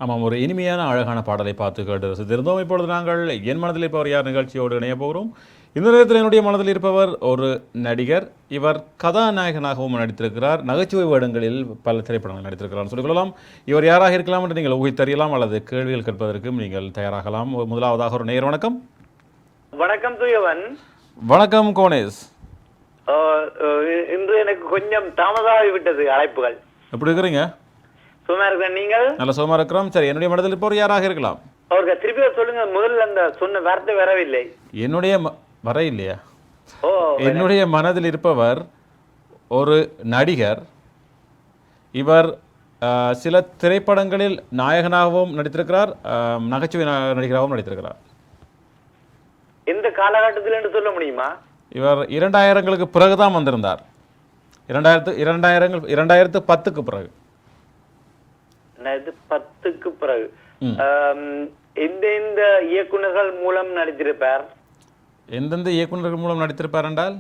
ஆமாம், ஒரு இனிமையான அழகான பாடலை பார்த்து கேட்டு ரசித்திருந்தோம். இப்பொழுது நாங்கள் என் மனதில் இருப்பவர் யார் நிகழ்ச்சியோடு இணைய போகிறோம். இந்த நேரத்தில் என்னுடைய மனதில் இருப்பவர் ஒரு நடிகர். இவர் கதாநாயகனாகவும் நடித்திருக்கிறார், நகைச்சுவை வேடங்களில் பல திரைப்படங்கள் நடித்திருக்கிறார் சொல்லிக்கொள்ளலாம். இவர் யாராக இருக்கலாம் என்று நீங்கள் ஊகித்தறியலாம் அல்லது கேள்விகள் கேட்பதற்கும் நீங்கள் தயாராகலாம். முதலாவதாக ஒரு நேயர் வணக்கம். வணக்கம் தூயவன். வணக்கம் கோனேஸ். இன்று எனக்கு கொஞ்சம் தாமதமாகி விட்டது அழைப்புகள். எப்படி இருக்கிறீங்க? சும்மா இருக்கிறேன், நீங்கள்? நல்ல சுகமா இருக்கிறோம். சரி, என்னுடைய மனதில் இருப்பவர் யாராக இருக்கலாம்? அவருக்கு திருப்பி சொல்லுங்க, முதல்ல அந்த சொன்ன வார்த்தை வரவில்லை. என்னுடைய வர இல்லையா? என்னுடைய மனதில் இருப்பவர் ஒரு நடிகர். இவர் சில திரைப்படங்களில் நாயகனாகவும் நடித்திருக்கிறார், நகைச்சுவை நடிகராகவும் நடித்திருக்கிறார். எந்த காலகட்டத்தில் என்று சொல்ல முடியுமா? இவர் 2000ங்களுக்கு பிறகுதான் வந்திருந்தார். 2010க்கு பிறகு. 2010க்கு பிறகு எந்தெந்த இயக்குநர்கள் மூலம் நடித்திருப்பார்? எந்தெந்த இயக்குநர்கள் மூலம் நடித்திருப்பார் என்றால்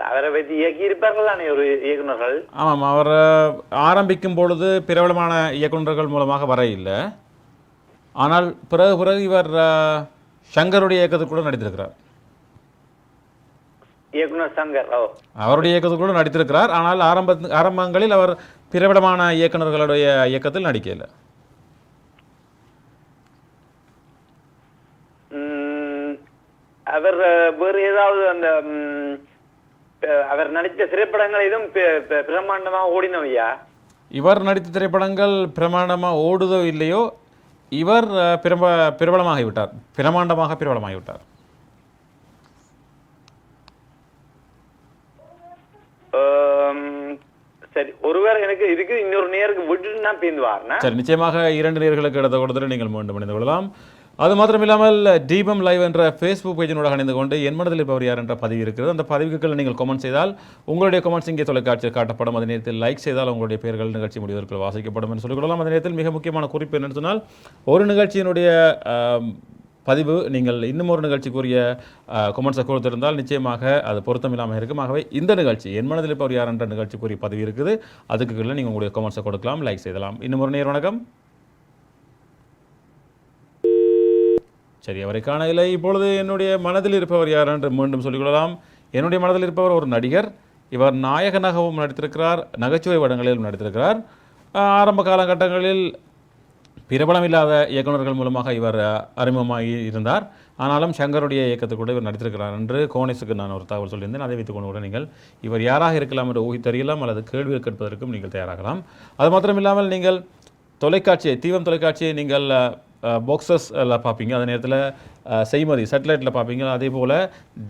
அவரை வைத்து இயக்கி இருப்பார்கள் தானே ஒரு இயக்குநர்கள்? ஆமாம், அவர் ஆரம்பிக்கும் பொழுது பிரபலமான இயக்குநர்கள் மூலமாக வர இல்லை. ஆனால் பிறகு இவர் சங்கருடைய இயக்கத்துக்கு கூட நடித்திருக்கிறார். இயக்குனர் சங்கர் அவருடைய இயக்கத்துக்கு கூட நடித்திருக்கிறார். ஆனால் ஆரம்பங்களில் அவர் பிரபலமான இயக்குநர்களுடைய இயக்கத்தில் நடிக்கல. அவர் வேறு ஏதாவது அந்த அவர் நடித்த திரைப்படங்கள் எதுவும் பிரமாண்டமாக ஓடினவையா? இவர் நடித்த திரைப்படங்கள் பிரமாண்டமாக ஓடுதோ இல்லையோ, இவர் பிரபலமாகிவிட்டார், பிரமாண்டமாக பிரபலமாகிவிட்டார். சரி, ஒருவர் எனக்கு இதுக்கு இன்னொரு நேருக்கு விட்டுனா பேந்துவார்னா. சரி, நிச்சயமாக 2 நேர்களுக்கு இடத்த கொடுத்துட்டு நீங்கள் மீண்டும் இணைந்து கொள்ளலாம். அது மாத்திரமில்லாமல் தீபம் லைவ் என்ற ஃபேஸ்புக் பேஜினோட இணைந்து கொண்டு என் மனதில் இருப்பவர் யார் என்ற பதிவு இருக்கிறது. அந்த பதிவுக்கு நீங்கள் கமெண்ட் செய்தால் உங்களுடைய கமெண்ட்ஸ் இங்கே தொலைக்காட்சியில் காட்டப்படும். அதே நேரத்தில் லைக் செய்தால் உங்களுடைய பெயர்கள் நிகழ்ச்சி முடிவதற்கு வாசிக்கப்படும் என்று சொல்லிக்கொள்ளலாம். அதே நேரத்தில் மிக முக்கியமான குறிப்பு என்னென்னு சொன்னால், ஒரு நிகழ்ச்சியினுடைய பதிவு நீங்கள் இன்னும் ஒரு நிகழ்ச்சிக்குரிய கமெண்ட்ஸை கொடுத்திருந்தால் நிச்சயமாக அது பொருத்தமில்லாமல் இருக்கும். ஆகவே இந்த நிகழ்ச்சி என் மனதில் இருப்பவர் யார் என்ற நிகழ்ச்சிக்குரிய பதிவு இருக்குது, அதுக்கு கீழே நீங்கள் உங்களுடைய கமெண்ட்ஸை கொடுக்கலாம், லைக் செய்யலாம். இன்னும் ஒரு நேர் வணக்கம். சரி, அவரை காணவில்லை. இப்பொழுது என்னுடைய மனதில் இருப்பவர் யார் என்று மீண்டும் சொல்லிக்கொள்ளலாம். என்னுடைய மனதில் இருப்பவர் ஒரு நடிகர். இவர் நாயகனாகவும் நடித்திருக்கிறார், நகைச்சுவை படங்களிலும் நடித்திருக்கிறார். ஆரம்ப காலகட்டங்களில் பிரபலமில்லாத இயக்குநர்கள் மூலமாக இவர் அறிமுகமாகி இருந்தார். ஆனாலும் சங்கருடைய இயக்கத்துக்கு கூட இவர் நடித்திருக்கிறார் என்று கோனேஸுக்கு நான் ஒரு தகவல் சொல்லியிருந்தேன். அதை வைத்துக் கொண்டு கூட நீங்கள் இவர் யாராக இருக்கலாம் என்று ஊகித்தறியலாம் அல்லது கேள்விகள் கேட்பதற்கும் நீங்கள் தயாராகலாம். அது மாத்திரமில்லாமல் நீங்கள் தொலைக்காட்சியை, தீபம் தொலைக்காட்சியை நீங்கள் பாக்ஸஸில் பார்ப்பீங்க, அதே நேரத்தில் செய்மதி சேட்டலைட்டில் பார்ப்பீங்க. அதே போல்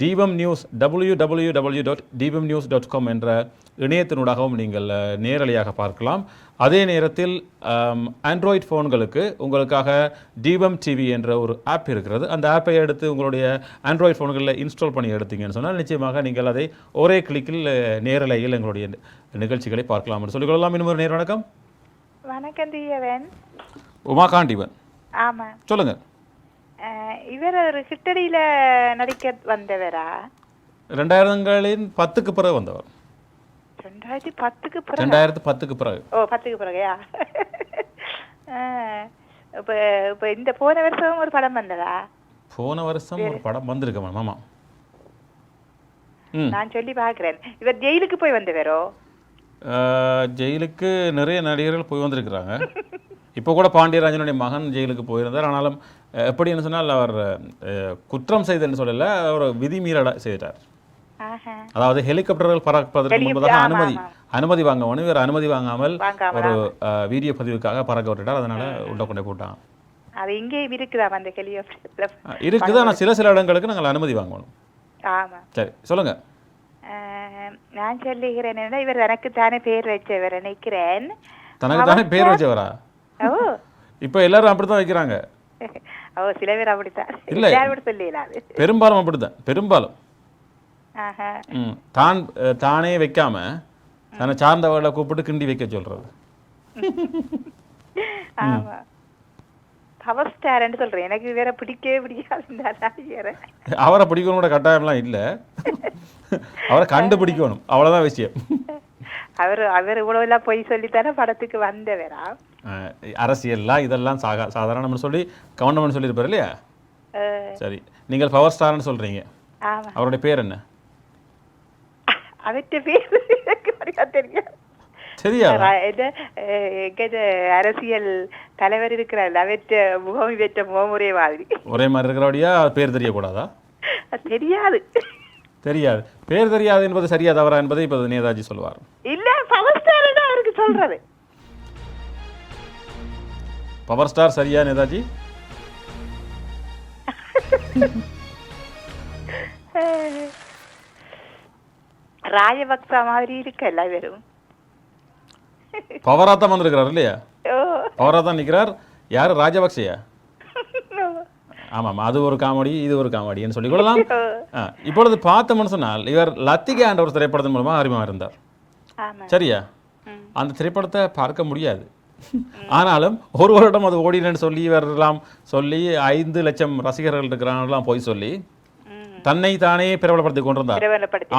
தீபம் நியூஸ் www.deepamnews.com என்ற இணையத்தினூடாகவும் நீங்கள் நேரலையாக பார்க்கலாம். அதே நேரத்தில் ஆண்ட்ராய்ட் ஃபோன்களுக்கு உங்களுக்காக தீபம் டிவி என்ற ஒரு ஆப் இருக்கிறது. அந்த ஆப்பை எடுத்து உங்களுடைய ஆண்ட்ராய்ட் ஃபோன்களில் இன்ஸ்டால் பண்ணி எடுத்தீங்கன்னு சொன்னால் நிச்சயமாக நீங்கள் அதை ஒரே கிளிக்கில் நேரலையில் எங்களுடைய நிகழ்ச்சிகளை பார்க்கலாம் என்று சொல்லிக்கொள்ளலாம். இன்னும் ஒரு நேர் வணக்கம். வணக்கம் தீயவன். உமாகாண்டிவன். ஆமா, சொல்லுங்க. இவர் ஒரு கிட்டடியில நடிக்க வந்தவரா? 2010க்கு பிறகு வந்தவர். 2010க்கு பிறகு? 2010க்கு பிறகு. ஓ, 10க்கு பிறகுயா? இப்ப இந்த போன வருஷம் ஒரு படம் வந்ததா? போன வருஷம் ஒரு படம் வந்திருக்கு மேம். ஆமா, நான் சொல்லி பார்க்கிறேன். இவர் ஜெயிலுக்கு போய் வந்தவரோ? ஜெயிலுக்கு நிறைய நடிகர்கள் போய் வந்திருக்கிறாங்க. இப்போ கூட பாண்டியராஜனுடைய மகன் ஜெயிலுக்கு போயிருந்தார். ஆனாலும் எப்படின்னு சொன்னால் அவர் குற்றம் செய்தன்னு சொல்லல, அவர் விதிமீறல் செய்தார். அதாவது ஹெலிகாப்டர்கள் பறப்பதற்கு முன்பதாக அனுமதி வாங்கணும். இவர் அனுமதி வாங்காமல் ஒரு வீடியோ பதிவுக்காக பறக்க விட்டுட்டார். அதனால உள்ள கொண்டே போட்டாங்க. அது இங்கே இருக்குதா அந்த ஹெலிகாப்டர்? இருக்குது, ஆனால் சில இடங்களுக்கு நாங்கள் அனுமதி வாங்கணும். ஆமா, சரி சொல்லுங்க. நான் சொல்லுகிறேன், இவர் எனக்கு தானே பேர் வச்சவர் நினைக்கிறேன். தனக்கு தானே பேர் வச்சவரா? ஓ, இப்போ எல்லாரும் அப்படித்தான் வைக்கிறாங்க. ஓ, சில பேர் அப்படித்தான். இல்ல, சொல்லலாது. பெரும்பாலும் அப்படித்தான். பெரும்பாலும் தானே வைக்காம தன்னை சார்ந்தவர்களை கூப்பிட்டு கிண்டி வைக்க சொல்றது. ஆமா, பவர் ஸ்டார்ன்னு சொல்றேன். எனக்கு வேற பிடிக்கவே பிடிக்காது. அவரை பிடிக்கணும் கட்டாயம்லாம் இல்லை, அவரை கண்டுபிடிக்கணும், அவ்வளவுதான் விஷயம். அவர் இவ்வளவு எல்லாம் பொய் சொல்லித்தானே படத்துக்கு வந்தவரா? அரசியல்லாம் இதெல்லாம் சாதாரணம்னு சொல்லி கவர்மெண்ட் சொல்லியிருப்பார் இல்லையா? சரி, நீங்கள் பவர் ஸ்டார்னு சொல்கிறீங்க. ஆமா. அவருடைய பேர் என்ன? அவற்ற பேர் தெரியும். சரியா? அரசியல் தலைவர் இருக்கிறார், அவற்ற முகம் பெற்ற முகமுறை மாதிரி ஒரே மாதிரி இருக்கிறபடியா பேர் தெரியக்கூடாதா? தெரியாது. தெரியாது. பேர் தெரியாது என்பது சரியா தவறா என்பதை இப்போ நேதாஜி சொல்வார். இல்ல, பவர் ஸ்டார் தான் அவருக்கு சொல்றது. பவர் ஸ்டார் சரியா நேதாஜி? ராஜபக்சா மாதிரி இருக்கல்ல வெறும் பவரா தான் வந்திருக்கிறார் இல்லையா? பவரா தான் நிற்கிறார். யாரு? ராஜபக்சையா? ஆமாம், அது ஒரு காமெடி, இது ஒரு காமெடின்னு சொல்லிக் கொள்ளலாம். இப்பொழுது பார்த்தோம்னு சொன்னால் இவர் லத்திகா என்ற ஒரு திரைப்படத்தின் மூலமாக அறிமுகம் இருந்தார். சரியா? அந்த திரைப்படத்தை பார்க்க முடியாது. ஆனாலும் ஒரு வருடம் அது ஓடினு சொல்லி இவரெல்லாம் சொல்லி 5 லட்சம் ரசிகர்கள் இருக்கிறாங்கலாம் போய் சொல்லி தன்னை தானே பிரபலப்படுத்தி கொண்டிருந்தார்.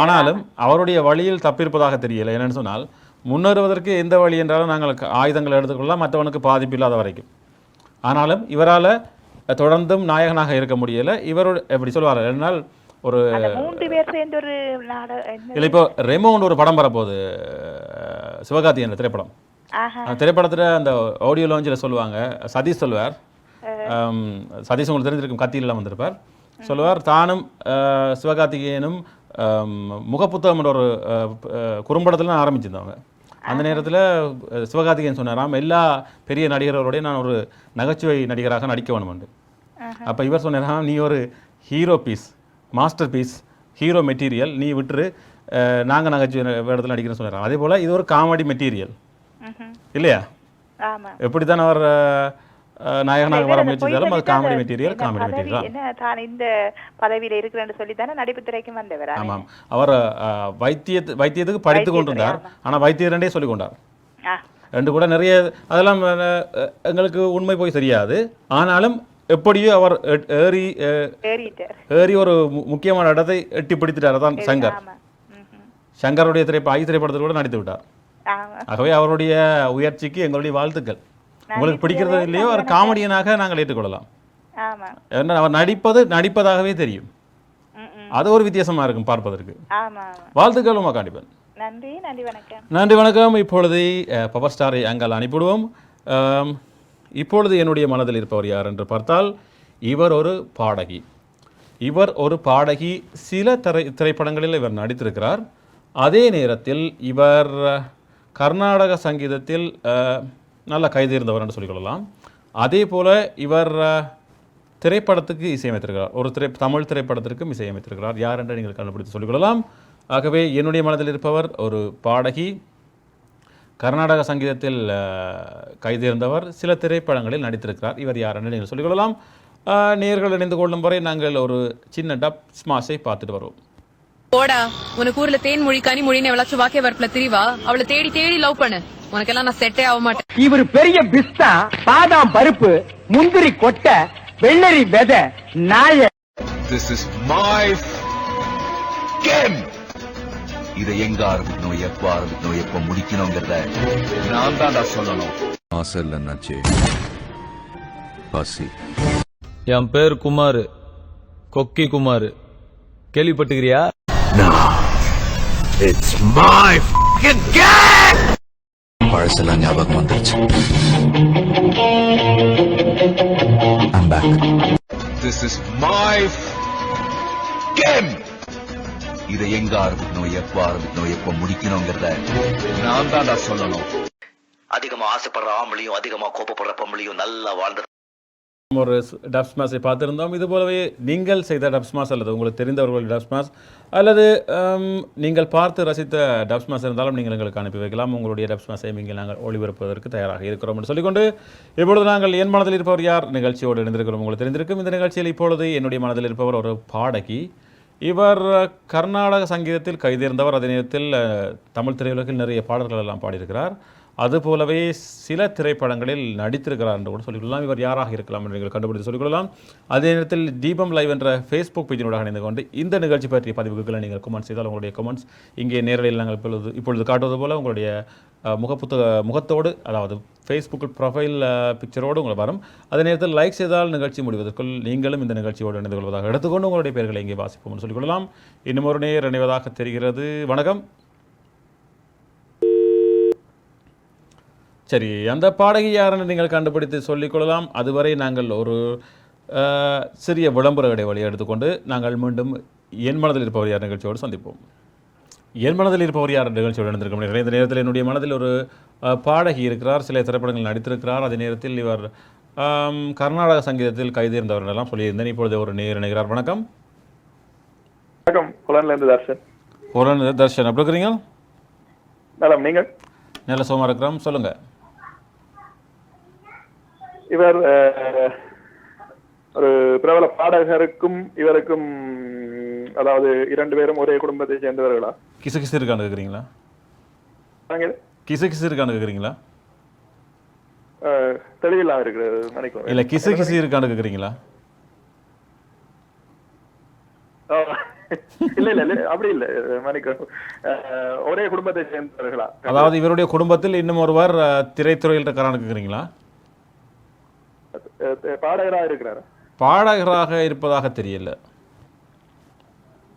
ஆனாலும் அவருடைய வழியில் தப்பிருப்பதாக தெரியல. என்னன்னு சொன்னால் முன்னேறுவதற்கு எந்த வழி என்றாலும் நாங்கள் ஆயுதங்களை எடுத்துக்கொள்ளலாம், மற்றவனுக்கு பாதிப்பு இல்லாத வரைக்கும். ஆனாலும் இவரால் தொடர்ந்தும் நாயகனாக இருக்க முடியல. இவரோட எப்படி சொல்லுவார் என்னால் ஒரு 3 பேர் சேர்ந்து ஒரு இல்லை, இப்போ ரெமோன்னு ஒரு படம் வரப்போகுது, சிவகார்த்தி என்ற திரைப்படம். அந்த திரைப்படத்தில் அந்த ஆடியோ லாஞ்சில் சொல்லுவாங்க, சதீஷ் சொல்வார், சதீஷ் உங்களுக்கு தெரிஞ்சிருக்கும், கத்தியிலாம் வந்திருப்பார், சொல்லுவார் தானும் சிவகார்த்திகேயனும் முகப்புத்தகம் என்ற ஒரு குறும்படத்தில் ஆரம்பிச்சிருந்தவங்க. அந்த நேரத்தில் சிவகார்த்திகேயன் சொன்னாராம், எல்லா பெரிய நடிகர்களோடய நான் ஒரு நகைச்சுவை நடிகராக நடிக்க வேணும்ண்டு. அப்போ இவர் சொன்னாராம், நீ ஒரு hero piece, master piece, hero material, நீ விட்டுரு, நாங்கள் நகைச்சுவை இடத்துல நடிக்கிறேன்னு சொன்னாராம். அதே போல் இது ஒரு காமெடி மெட்டீரியல் இல்லையா? எப்படி தான் அவர் நாயகனாக வர முயற்சித்தாலும் அது காமெடி மெட்டீரியல், காமெடி மெட்டீரியல் தான். இந்த பதவியில் இருக்கிறேன்னு சொல்லி தானே நடிப்பு துறைக்கும் வந்தவர். ஆமாம், அவர் வைத்தியத்துக்கு படித்து கொண்டிருந்தார், ஆனால் வைத்தியரண்டே சொல்லிக் கொண்டார். ரெண்டு கூட நிறைய அதெல்லாம் எங்களுக்கு உண்மை போய் தெரியாது. ஆனாலும் எப்படியோ அவர் ஏறி ஒரு முக்கியமான இடத்தை எட்டி பிடித்துட்டார். தான் சங்கருடைய திரைப்படத்தில் கூட நடித்து விட்டார். ஆகவே அவருடைய உயர்ச்சிக்கு எங்களுடைய வாழ்த்துக்கள். உங்களுக்கு பிடிக்கிறது இல்லையோ அவர் காமெடியனாக நாங்கள் ஏற்றுக்கொள்ளலாம். ஏன்னா அவர் நடிப்பதாகவே தெரியும். அது ஒரு வித்தியாசமா இருக்கும் பார்ப்பதற்கு. வாழ்த்துக்கள் உமா காண்டிபன். நன்றி வணக்கம். இப்பொழுது பவர் ஸ்டாரை அங்கால் அனுப்பிவிடுவோம். இப்பொழுது என்னுடைய மனதில் இருப்பவர் யார் என்று பார்த்தால் இவர் ஒரு பாடகி. சில திரைப்படங்களில் இவர் நடித்திருக்கிறார். அதே நேரத்தில் இவர் கர்நாடக சங்கீதத்தில் நல்ல கைதேர்ந்தவர் என்று சொல்லிக்கொள்ளலாம். அதே போல் இவர் திரைப்படத்துக்கு இசையமைத்திருக்கிறார். ஒரு தமிழ் திரைப்படத்திற்கும் இசையமைத்திருக்கிறார். யார் என்று நீங்கள் கண்டுபிடித்து சொல்லிக்கொள்ளலாம். ஆகவே என்னுடைய மனதில் இருப்பவர் ஒரு பாடகி, கர்நாடக சங்கீதத்தில் கைதேர்ந்தவர், சில திரைப்படங்களில் நடித்திருக்கிறார். இவர் யார் என்று நீங்கள் சொல்லிக்கொள்ளலாம். நேயர்கள் இணைந்து கொள்ளும் வரை நாங்கள் ஒரு சின்ன டப் ஸ்மாஷை பார்த்துட்டு வருவோம். போடா, உனக்கு ஊர்ல தேன் மொழி கனி மொழின்னு எவ்வளவு வாக்கே வரப்புல திரிவா, அவளை தேடி தேடி லவ் பண்ணு. உனக்கெல்லாம் நான் செட்டே ஆக மாட்டேன். இவர் பெரிய பிஸ்தா, பாதாம் பருப்பு, முந்திரி கொட்டை, வெள்ளரி விதை, நாய. This is my game. இதை எங்க ஆரம்பிக்கணும், எப்ப ஆரம்பிக்கணும், எப்ப முடிக்கணுங்கிறத நான் தான் சொல்லணும். ஆசை இல்லைன்னாச்சே பசி. என் பேர் குமார், கொக்கி Kumar, கேள்விப்பட்டுக்கிறியா? It's my fucking game. பழசெல்லாம் ஞாபகம் வந்துருச்சு. I'm back. This is my game. இதை எங்க ஆரம்பிக்கணும், எப்ப ஆரம்பிக்கணும், எப்ப முடிக்கணுங்கிறத நான் தான் சொல்லணும். அதிகமா ஆசைப்படுற ஆம்பளையும் அதிகமா கோபப்படுற பொம்பளையும் நல்லா வாழ்ந்து ஒரு டப் ஸ்மாஷை பார்த்துருந்தோம். இது போலவே நீங்கள் செய்த டப் ஸ்மாஷ் அல்லது உங்களுக்கு தெரிந்தவர்களுடைய டப் ஸ்மாஷ் அல்லது நீங்கள் பார்த்து ரசித்த டப் ஸ்மாஷ் இருந்தாலும் நீங்கள் எங்களுக்கு அனுப்பி வைக்கலாம். உங்களுடைய டப் ஸ்மாஷை நீங்கள் நாங்கள் ஒளிபரப்புவதற்கு தயாராக இருக்கிறோம் என்று சொல்லிக்கொண்டு இப்பொழுது நாங்கள் என் மனதில் இருப்பவர் யார் நிகழ்ச்சியோடு இணைந்திருக்கிறோம். உங்களுக்கு தெரிந்திருக்கும். இந்த நிகழ்ச்சியில் இப்பொழுது என்னுடைய மனதில் இருப்பவர் ஒரு பாடகி. இவர் கர்நாடக சங்கீதத்தில் கைதேர்ந்தவர். அதே நேரத்தில் தமிழ் திரையுலகில் நிறைய பாடல்கள் எல்லாம் பாடியிருக்கிறார். அதுபோலவே சில திரைப்படங்களில் நடித்திருக்கிறார் என்று கூட சொல்லிக்கொள்ளலாம். இவர் யாராக இருக்கலாம் என்று நீங்கள் கண்டுபிடித்து சொல்லிக்கொள்ளலாம். அதே நேரத்தில் தீபம் லைவ் என்ற ஃபேஸ்புக் பேஜினூடாக இணைந்து கொண்டு இந்த நிகழ்ச்சி பற்றிய பதிவுகளை நீங்கள் கமெண்ட் செய்தால் உங்களுடைய கமெண்ட்ஸ் இங்கே நேரடியில் நாங்கள் இப்பொழுது காட்டுவது போல உங்களுடைய முகத்தோடு, அதாவது ஃபேஸ்புக்கில் ப்ரொஃபைல் பிக்சரோடு உங்களுக்கு வரும். அதே நேரத்தில் லைக் செய்தால் நிகழ்ச்சி முடிவதற்குள் நீங்களும் இந்த நிகழ்ச்சியோடு இணைந்து கொள்வதாக எடுத்துக்கொண்டு உங்களுடைய பெயர்களை இங்கே வாசிப்போம்னு சொல்லிக்கொள்ளலாம். இன்னும் ஒரு நேர் இணைவதாக தெரிகிறது. வணக்கம். சரி, அந்த பாடகி யாருன்னு நீங்கள் கண்டுபிடித்து சொல்லிக்கொள்ளலாம். அதுவரை நாங்கள் ஒரு சிறிய விளம்பர இடைவெளியை எடுத்துக்கொண்டு நாங்கள் மீண்டும் என் மனதில் இருப்பவர் யார் நிகழ்ச்சியோடு சந்திப்போம். என் மனதில் இருப்பவர் யார் நிகழ்ச்சியோடு நடந்திருக்க முடியும். இந்த நேரத்தில் என்னுடைய மனதில் ஒரு பாடகி இருக்கிறார், சில திரைப்படங்கள் நடித்திருக்கிறார். அதே நேரத்தில் இவர் கர்நாடக சங்கீதத்தில் கைதேர்ந்தவர் எல்லாம் சொல்லியிருந்தேன். இப்பொழுது ஒரு நேர் இணைகிறார். வணக்கம். வணக்கம். புலன்லேருந்து தர்ஷன். புலன் தர்ஷன், எப்படி இருக்கிறீங்க? மேடம், நீங்கள்? நல்ல சுகமாக இருக்கிறோம், சொல்லுங்கள். இவர் ஒரு பிரபல பாடகருக்கும் இவருக்கும், அதாவது இரண்டு பேரும் ஒரே குடும்பத்தை சேர்ந்தவர்களா? கிசு கிசு இருக்கான்னு கேட்குறீங்களா? கிசு கிசு இருக்கான்னு கேட்குறீங்களா? தெளிவில்லாம இருக்கிறது நினைக்கிறேன். இல்லை, கிசு கிசு இருக்கான்னு கேட்குறீங்களா? இல்ல இல்ல இல்ல, அப்படி இல்ல, மன்னிக்கிறோம். ஒரே குடும்பத்தை சேர்ந்தவர்களா? அதாவது இவருடைய குடும்பத்தில் இன்னும் ஒருவர் திரைத்துறையில் இருக்கிறான்னு கேட்குறீங்களா? பாடகரா இருக்கிறாரா? பாடகராக இருப்பதாக தெரியல.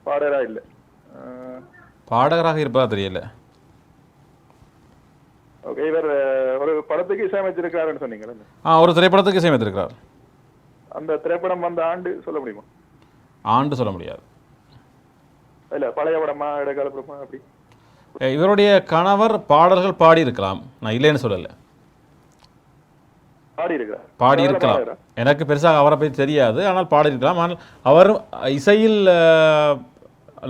பாடகரா இல்ல, பாடகராக இருப்பதா தெரியல. ஓகே. இவர் ஒரு படத்துக்கு இசையமைச்சிருக்காருன்னு சொன்னீங்க. ஒரு திரைப்படத்துக்கு இசையமைத்திருக்கிறார். அந்த திரைப்படம் வந்த ஆண்டு சொல்ல முடியுமா? ஆண்டு சொல்ல முடியாது. இல்ல, பழைய படமா இடைக்கால படமா அப்படி? இவருடைய கணவர் பாடல்கள் பாடியிருக்கலாம், நான் இல்லைன்னு சொல்லலை. பாடியிருக்கலாம். எனக்கு பெருசாக அவரை பற்றி தெரியாது, ஆனால் பாடியிருக்கலாம். ஆனால் அவரும் இசையில்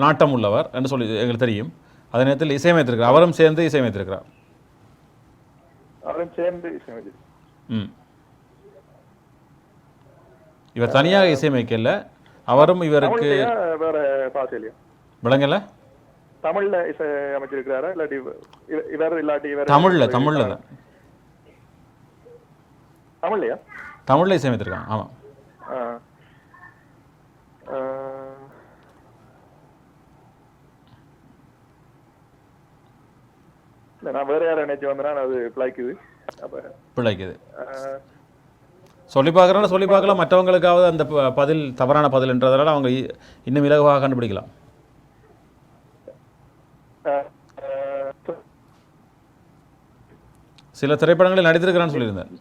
நாட்டம் உள்ளவர் என்று சொல்லி எங்களுக்கு தெரியும். அதே நேரத்தில் இசையமைத்திருக்கிறார், அவரும் சேர்ந்து இசையமைத்திருக்கிறார். இவர் தனியாக இசையமைக்கல, அவரும் இவருக்கு விளங்கல. தமிழ்ல இசையமைச்சிருக்கிறாரா இல்லாட்டி இவர் இல்லாட்டி இவர்? தமிழ்ல தான். தமிழ்லையா? தமிழ்ல இசையமைத்திருக்காங்க. ஆமாம். இல்லை, நான் வேற யாரை நினைச்சு வந்தேன்னா அது பிழைக்குது. சொல்லி பார்க்கலாம். மற்றவங்களுக்காவது அந்த பதில் தவறான பதில் என்றதால அவங்க இன்னும் இலகுவாக கண்டுபிடிக்கலாம். சில திரைப்படங்களில் நடித்திருக்கிறான்னு சொல்லியிருந்தேன்.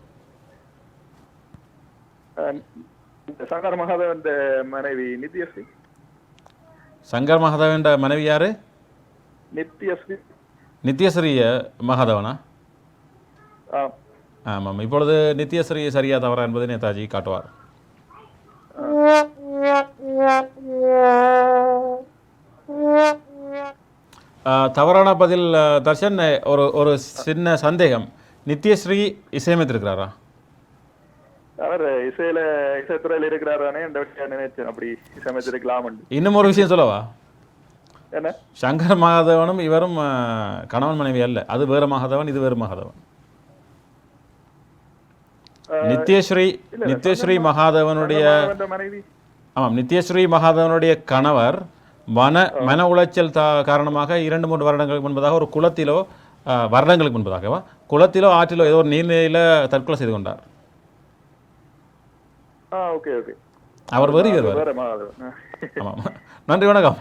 சங்கர் மகாதேவன் மனைவி நித்யஸ்ரீ. சங்கர் மகாதேவன் மனைவி யாரு? நித்யஸ்ரீ மகாதேவனா? ஆமாம். இப்பொழுது நித்யஸ்ரீ சரியா தவறா என்பதை நேதாஜி காட்டுவார். தவறான பதில் தர்ஷன். ஒரு சின்ன சந்தேகம், நித்யஸ்ரீ இசையமைத்திருக்கிறாரா? அவர் இசைத்துறையில் இருக்கிறாரானே நினைச்சேன். அப்படி இசையமைச்சிருக்கலாம். இன்னும் ஒரு விஷயம் சொல்லவா? என்ன? சங்கர் மகாதேவனும் இவரும் கணவன் மனைவி அல்ல. அது வேறு மகாதேவன், இது வேறு மகாதேவன். நித்யஸ்ரீ மகாதேவனுடைய, ஆமாம், நித்யஸ்ரீ மகாதேவனுடைய கணவர் மன உளைச்சல் காரணமாக 2-3 வருடங்களுக்கு முன்பதாக ஒரு குளத்திலோ ஆற்றிலோ ஏதோ ஒரு நீர்நிலையில தற்கொலை செய்து கொண்டார். அவர் வேறு. ஆமாம். நன்றி, வணக்கம்.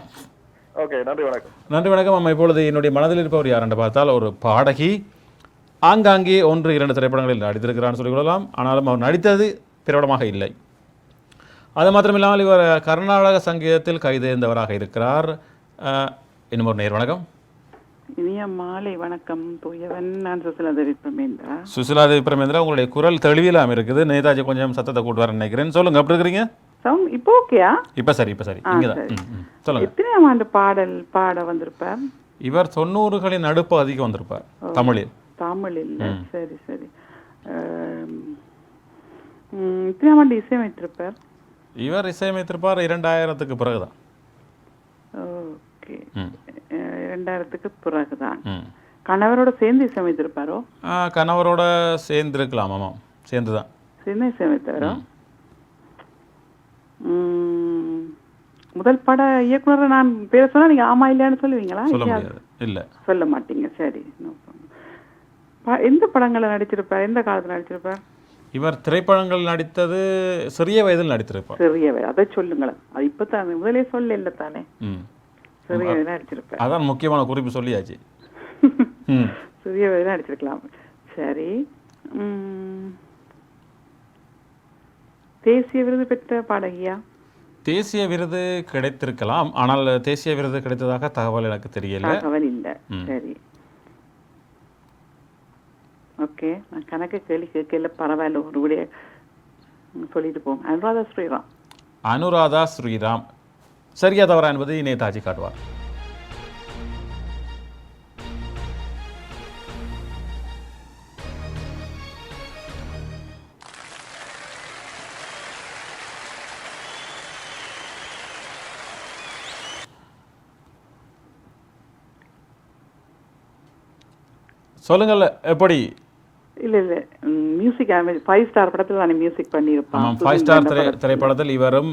நன்றி, வணக்கம். நம்ம இப்பொழுது என்னுடைய மனதில் இருப்பவர் யார் என்று பார்த்தால் ஒரு பாடகி. ஆங்காங்கே 1-2 திரைப்படங்களில் நடித்திருக்கிறான்னு சொல்லிக்கொள்ளலாம். ஆனாலும் அவர் நடித்தது பிரபலமாக இல்லை. அது மாத்திரமில்லாமல் இவர் கர்நாடக சங்கீதத்தில் கைதேர்ந்தவராக இருக்கிறார். இன்னும் ஒரு நேர். வணக்கம். இனிய மாலை வணக்கம் தூயவன். நான் சுசிலாதேவி பிரமேந்திரா. சுசிலாதேவி பிரமேந்திரா, உங்களுடைய குரல் தெளிவில்லாம இருக்குது. நேதாஜி கொஞ்சம் சத்தத்தை கூட்டுவார் நினைக்கிறேன். சொல்லுங்க, எப்படி இருக்கிறீங்க? இப்போ ஓகேயா? இப்ப சரி. இங்கதான். சொல்லுங்க. எத்தனையாம் ஆண்டு பாடல் பாட வந்திருப்பார்? இவர் 90களின் நடுப்பகுதிக்கு வந்திருப்பார். தமிழில். சரி. எத்தனையாம் ஆண்டு இசையமைத்திருப்பார்? இவர் இசையமைத்திருப்பார் 2000க்கு பிறகுதான். ஓகே, 2000க்கு பிறகுதான். கணவரோட சேர்ந்து இசையமைத்திருப்பாரோ? கணவரோட சேர்ந்துருக்கலாம். ஆமாம், சேர்ந்து தான். சேர்ந்து இசையமைத்தாரோ? முதல் பட இயக்குனர் நான் பேர சொன்னா நீங்க ஆமா இல்லையான்னு சொல்லுவீங்களா? சொல்ல முடியாது. இல்ல சொல்ல மாட்டீங்க. சரி. எந்த படங்களை நடிச்சிருப்பார்? எந்த காலத்துல நடிச்சிருப்பார்? இவர் திரைப்படங்கள் நடித்தது சிறிய வயதில் நடித்திருப்பார். சிறிய வயது, அதை சொல்லுங்களேன். அது இப்பதான் முதலே சொல்ல இல்லை தானே. சிறிய வயது நடிச்சிருப்பார். அதான் முக்கியமான குறிப்பு சொல்லியாச்சு. சிறிய வயது நடிச்சிருக்கலாம். சரி. தேசிய விருது பெற்ற பாடகியா? தேசிய விருது கிடைத்திருக்கலாம், ஆனால் தேசிய விருது கிடைத்ததாக தகவல் எனக்கு தெரியல. தகவல் இல்லை. சரி, ஓகே. நான் கணக்கு கேள்வி கேட்கல, பரவாயில்ல. ஒரு விட சொல்லிட்டு போங்க. அனுராதா ஸ்ரீராம். அனுராதா ஸ்ரீராம் சரியா தவறா என்பதை நேதாஜி காட்டுவார். சொல்லுங்கள், எப்படி? இல்ல இல்ல, மியூசிக் 5 ஸ்டார் படத்துல நான் மியூசிக் பண்ணியிருப்பேன். 5 ஸ்டார் திரைப்படத்தில் இவரும்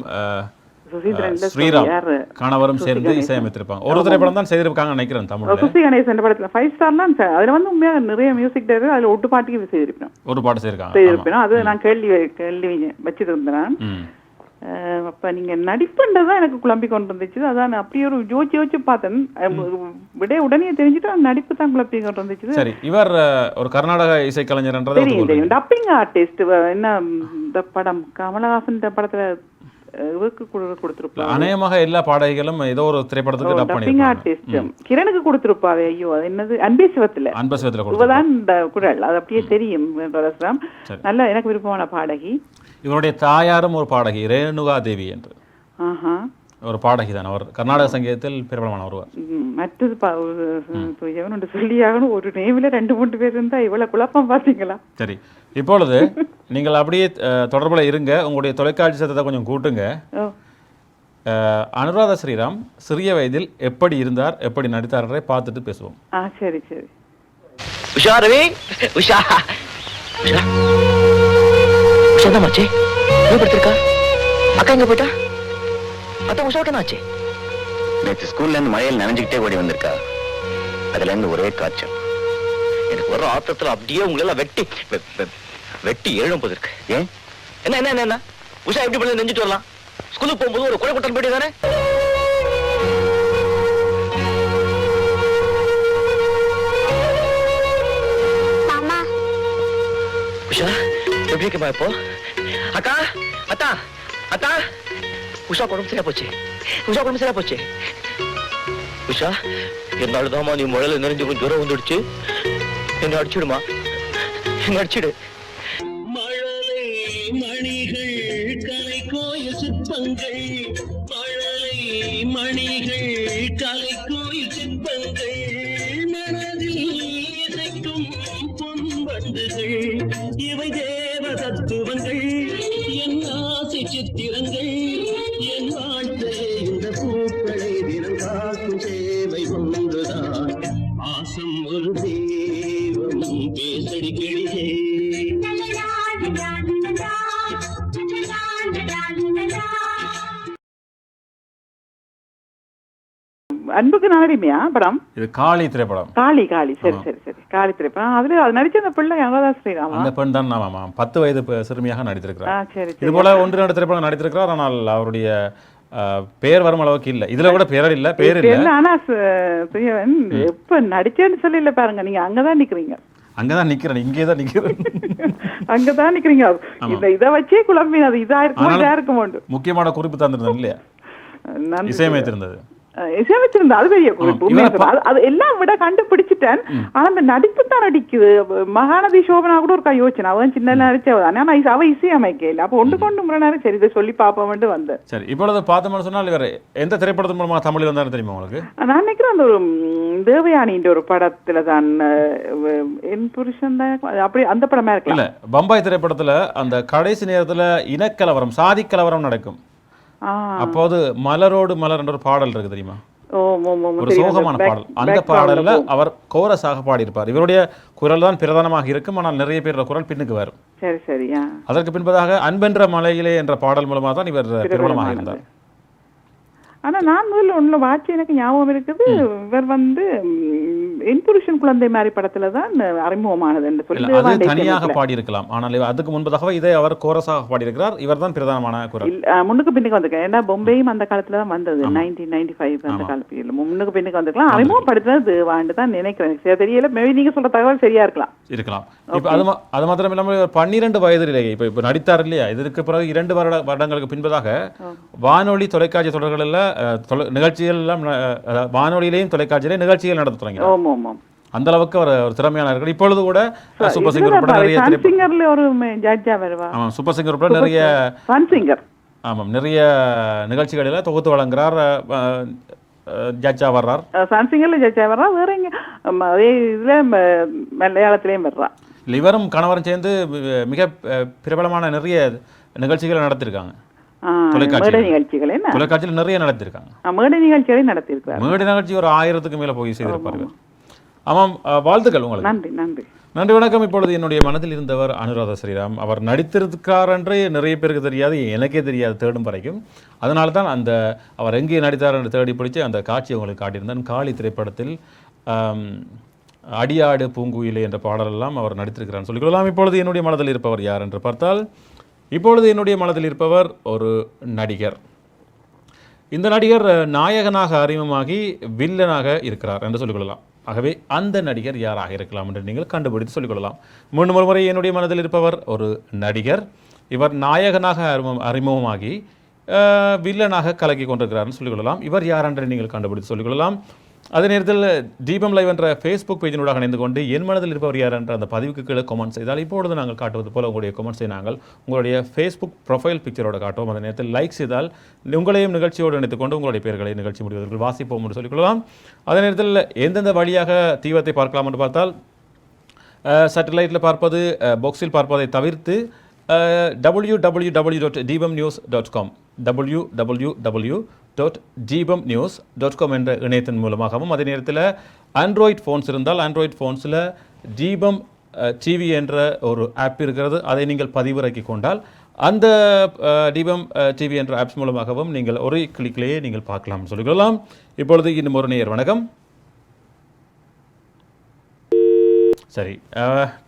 ஸ்ரீராம் கணவரும் சேர்ந்து இசையமைத்திருப்பாங்க. ஒரு திரைப்படம் தான் செய்திருக்காங்க நினைக்கிறேன் தமிழ்ல. சுசி கணேசன் படத்துல 5 ஸ்டார்லாம் அதுல வந்து உண்மையா நிறைய மியூசிக் டைரக்டர் அதுல ஒட்டு பாட்டுக்கு செய்திருப்பேன். ஒரு பாட்டு செய்திருக்காங்க. அது நான் கேள்வி வச்சிருந்தேன். அப்ப நீங்க நடிப்புன்றதான் எனக்கு குழம்பி கொண்டு வந்துச்சு. அதான் அப்படியே ஒரு யோசிச்சு பார்த்தேன். விட உடனே தெரிஞ்சுட்டு நடிப்பு தான் குழப்பி கொண்டு வந்துச்சு. சரி, இவர் ஒரு கர்நாடக இசைக்கலைஞர். தெரியும். Dubbing artist. என்ன இந்த படம் கமலஹாசன் படத்துல கொடுத்திருப்பாங்க. அநேகமாக எல்லா பாடகிகளும் ஏதோ ஒரு திரைப்படத்துக்கு டப்பிங் ஆர்டிஸ்ட் கிரணுக்கு கொடுத்திருப்பாரு. ஐயோ, அது என்னது? அன்பே சிவத்துல இவதான் குரல். அது அப்படியே தெரியும். நல்ல எனக்கு விருப்பமான பாடகி. இவருடைய தாயாரும் ஒரு பாடகி, ரேணுகா தேவி என்று ஒரு பாடகி தான். அவர் கர்நாடக சங்கீதத்தில் பிரபலமான ஒருவர். மற்றது சொல்லியாகணும், ஒரு நேமில் 2-3 பேர் இருந்தா இவ்வளவு குழப்பம் பாத்தீங்களா? சரி, இப்பொழுது நீங்கள் அப்படியே தொடர்புல இருங்க. உங்களுடைய தொலைக்காட்சி சத்தத்தை கொஞ்சம் கூட்டுங்க. அனுராதா ஸ்ரீராம் சிறிய வயதில் எப்படி இருந்தார், எப்படி நடித்தார் என்றதை பார்த்துட்டு பேசுவோம். சரி சரி. உஷா ரவி, உஷா உஷா உஷாதாமாச்சே படுத்திருக்கா? அக்கா எங்க போயிட்டா? அதான் உஷாவுக்கு என்ன ஆச்சு? நேற்று ஸ்கூல்ல இருந்து மழையில் நனைஞ்சுக்கிட்டே ஓடி வந்திருக்கா. அதுல இருந்து ஒரே காய்ச்சல். எனக்கு வர ஆத்திரத்துல அப்படியே உங்களெல்லாம் வெட்டி எழும் போது இருக்கு. ஏன் என்ன என்ன என்ன உஷா எப்படி பண்ணி நெஞ்சிட்டு வரலாம்? ஸ்கூலுக்கு போகும்போது ஒரு குறை குட்டன் போயிட்டு தானே. உஷா எப்படி இருக்குமா இப்போ? அக்கா, அத்தா அத்தா, உஷா உடம்பு சரியா போச்சு. உஷா உடம்பு சரியா போச்சு. உஷா, என்னாலதாமா நீ முழல நெறிஞ்சு கொஞ்சம் ஜுரம் வந்துடுச்சு. என்ன அடிச்சுடுமா, என்ன அடிச்சுடு. மழலை மணிகள் கலை கோயில் சிற்பங்கள், மழலை மணிகள் கலை கோயில் சிற்பங்கள், மனதில் இசைக்கும் பொன்பண்டுகள், இவை தேவ தத்துவங்கள், என் ஆசை சித்திரங்கள், என் வாழ்க்கை இந்த பூக்களை தினம் காக்கும் சேவை ஒன்றுதான். ஆசம் ஒரு தெய்வம் பேசடி கிளியே. அன்புக்கு நாளடிமையா படம்? இது காளி திரைப்படம். காளி காளி சரி சரி சரி, காளி திரைப்படம். அதுல அது நடிச்ச அந்த பிள்ளை அனுராதா ஸ்ரீராம். அந்த பெண் தான் 10 வயது சிறுமியாக நடித்திருக்கிறார். இது போல 1-2 திரைப்படம் நடித்திருக்கிறார். ஆனால் அவருடைய பேர் வரும் அளவுக்கு இல்ல. இதுல கூட பேர் இல்ல. ஆனா எப்ப நடிச்சேன்னு சொல்லி இல்ல பாருங்க. நீங்க அங்கதான் நிக்கிறீங்க. அங்கதான் நிக்கிறேன், இங்கேதான் நிக்கிறேன். அங்கதான் நிக்கிறீங்க. இதை வச்சே குழம்பினது. இதா இருக்கும் முக்கியமான குறிப்பு தந்திருந்தது இல்லையா? இசையமைத்திருந்தது. இசையமைச்சிருந்தா அது பெரிய குறிப்பு. அது எல்லாம் விட கண்டுபிடிச்சிட்டேன். ஆனா அந்த நடிப்பு தான் நடிக்குது. மகாநதி சோபனா கூட ஒரு யோசனை. அவன் சின்ன நடிச்சவ. ஆனா அவ இசையமைக்கல. அப்ப ஒன்று கொண்டு முறை நேரம் சரி இதை சொல்லி பாப்போம் வந்தேன். சரி, இப்பொழுது பார்த்தோம்னு சொன்னால் இவர் எந்த திரைப்படத்தின் மூலமா தமிழில் வந்தாலும் தெரியுமா உங்களுக்கு? நான் நினைக்கிறேன் அந்த ஒரு தேவயானின்ற ஒரு படத்துல தான் என் புருஷன் தான் அப்படி அந்த படமா இருக்கலாம். இல்ல, பம்பாய் திரைப்படத்துல அந்த கடைசி நேரத்துல இனக்கலவரம், சாதி கலவரம் நடக்கும். அப்போது மலரோடு மலர் என்ற ஒரு பாடல் இருக்கு தெரியுமா? ஒரு சோகமான பாடல். அந்த பாடல்ல அவர் கோரஸாக பாடியிருப்பார். இவருடைய குரல் தான் பிரதானமாக இருக்கும், ஆனால் நிறைய பேரோட குரல் பின்னுக்கு வரும். சரி சரியா. அதற்கு பின்பதாக அன்பென்ற மலையிலே என்ற பாடல் மூலமாக தான் இவர் பிரபலமாக இருந்தார். ஆனா நான் முதல்ல ஒண்ணு வாட்சி எனக்கு ஞாபகம் இருக்குது, இவர் வந்து என் புருஷன் குழந்தை மாதிரி படத்துல தான் அறிமுகமானது என்று சொல்லி அது தனியாக பாடியிருக்கலாம். ஆனால் அதுக்கு முன்பதாக இதை அவர் கோரஸாக பாடியிருக்கிறார். இவர் தான் பிரதானமான குரல். முன்னுக்கு பின்னுக்கு வந்திருக்கேன். ஏன்னா பொம்பையும் அந்த காலத்துல தான் வந்தது, 1995 அந்த காலத்துல முன்னுக்கு பின்னுக்கு வந்திருக்கலாம். அறிமுகப்படுத்தினது தேவான்னு தான் நினைக்கிறேன், தெரியல. மேபி நீங்க சொல்ற தகவல் சரியா இருக்கலாம். இப்ப அது மாத்திரம் இல்லாமல் 12 வயதிலேயே இப்ப நடித்தார் இல்லையா, இதற்கு பிறகு 2 வருடங்களுக்கு பின்பதாக வானொலி தொலைக்காட்சி தொடர்களில் நிகழ்ச்சிகள் எல்லாம் வானொலியிலையும் தொலைக்காட்சியிலையும் நிகழ்ச்சிகள் நடத்த தொடங்கினார். அந்த அளவுக்கு ஒரு திறமையான இருக்கிறார். இப்பொழுது கூட சூப்பர் சிங்கர் உட்பட நிறைய சூப்பர் சிங்கர் உட்பட நிறைய நிகழ்ச்சிகளில் தொகுத்து வழங்குறார், ஜட்ஜா வர்றார். சன்சிங்கர்ல ஜட்ஜா வர்றா, வேற எங்க அதே இதுல மலையாளத்திலையும் வர்றா. இவரும் கணவரும் சேர்ந்து மிக பிரபலமான நிறைய நிகழ்ச்சிகளை நடத்திருக்காங்க. தொலைக்காட்சியில் நிறைய நடத்திருக்காங்க. மேடை நிகழ்ச்சிகளை நடத்திருக்காங்க. மேடை நிகழ்ச்சி ஒரு 1000க்கு மேல போய் செய்திருப்பார்கள். ஆமாம், வாழ்த்துக்கள் உங்களுக்கு. நன்றி நன்றி நன்றி, வணக்கம். இப்பொழுது என்னுடைய மனதில் இருந்தவர் அனுராதா ஸ்ரீராம். அவர் நடித்திருக்கார் என்று நிறைய பேருக்கு தெரியாது, எனக்கே தெரியாது தேடும் வரைக்கும். அதனால தான் அந்த அவர் எங்கே நடித்தார் என்று தேடி பிடிச்சி அந்த காட்சி உங்களுக்கு காட்டியிருந்தேன். காளி திரைப்படத்தில் அடியாடு பூங்குயிலே என்ற பாடலெல்லாம் அவர் நடித்திருக்கிறார் சொல்லிக்கொள்ளலாம். இப்பொழுது என்னுடைய மனதில் இருப்பவர் யார் என்று பார்த்தால், இப்பொழுது என்னுடைய மனதில் இருப்பவர் ஒரு நடிகர். இந்த நடிகர் நாயகனாக அறிமுகமாகி வில்லனாக இருக்கிறார் என்று சொல்லிக்கொள்ளலாம். ஆகவே அந்த நடிகர் யாராக இருக்கலாம் என்று நீங்கள் கண்டுபிடித்து சொல்லிக்கொள்ளலாம். மீண்டும் ஒரு முறை என்னுடைய மனதில் இருப்பவர் ஒரு நடிகர். இவர் நாயகனாக அறிமுகமாகி வில்லனாக கலக்கி கொண்டிருக்கிறார்னு சொல்லிக்கொள்ளலாம். இவர் யார் என்று நீங்கள் கண்டுபிடித்து சொல்லிக்கொள்ளலாம். அதே நேரத்தில் தீபம் லைவ் என்ற ஃபேஸ்புக் பேஜினூடாக இணைந்து கொண்டு என் மனதில் இருப்பவர் யார் என்ற அந்த பதிவுக்கு கீழே கமெண்ட் செய்தால் இப்பொழுது நாங்கள் காட்டுவது போல உங்களுடைய கமெண்ட்ஸை நாங்கள் உங்களுடைய ஃபேஸ்புக் ப்ரொஃபைல் பிக்சரோடு காட்டுவோம். அதே நேரத்தில் லைக் செய்தால் உங்களையும் நிகழ்ச்சியோடு இணைத்துக்கொண்டு உங்களுடைய பெயர்களை நிகழ்ச்சி முடிவதற்கு வாசிப்போம் என்று சொல்லிக்கொள்ளலாம். அதே நேரத்தில் எந்தெந்த வழியாக தீவத்தை பார்க்கலாம் என்று பார்த்தால், சேட்டலைட்டில் பார்ப்பது, பாக்ஸில் பார்ப்பதை தவிர்த்து www.dbamnews.com www.dbamnews.com என்ற இணையத்தின் மூலமாகவும், அதே நேரத்தில் ஆண்ட்ராய்ட் ஃபோன்ஸ் இருந்தால் ஆண்ட்ராய்ட் ஃபோன்ஸில் தீபம் டிவி என்ற ஒரு ஆப் இருக்கிறது. அதை நீங்கள் பதிவிறக்கி கொண்டால் அந்த தீபம் டிவி என்ற ஆப்ஸ் மூலமாகவும் நீங்கள் ஒரே கிளிக்லேயே நீங்கள் பார்க்கலாம் சொல்லிக்கொள்ளலாம். இப்பொழுது இன்னும் ஒரு நேயர். வணக்கம். சரி,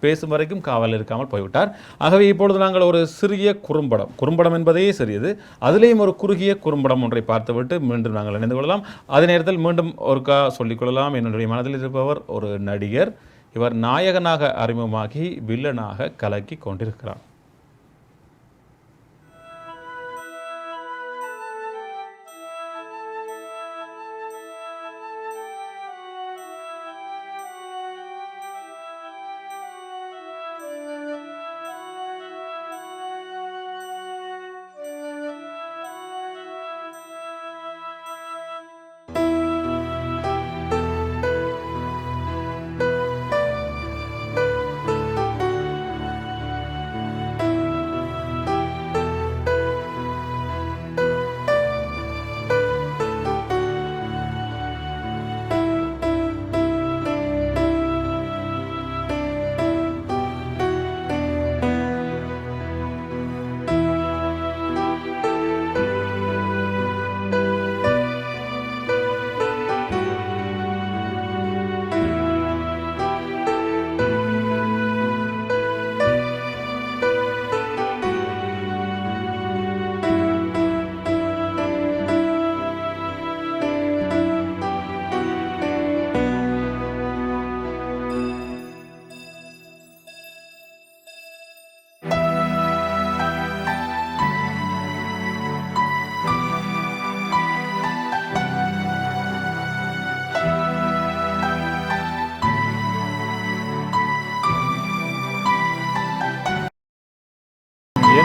பேசும் வரைக்கும் காவல் இருக்காமல் போய்விட்டார். ஆகவே இப்பொழுது நாங்கள் ஒரு சிறிய குறும்படம் என்பதே சிறியது, அதிலேயும் ஒரு குறுகிய குறும்படம் ஒன்றை பார்த்துவிட்டு மீண்டும் நாங்கள் இணைந்து கொள்ளலாம். அதே நேரத்தில் மீண்டும் ஒருக்கா சொல்லிக்கொள்ளலாம், என்னுடைய மனதில் இருப்பவர் ஒரு நடிகர். இவர் நாயகனாக அறிமுகமாகி வில்லனாக கலக்கி கொண்டிருக்கிறார்.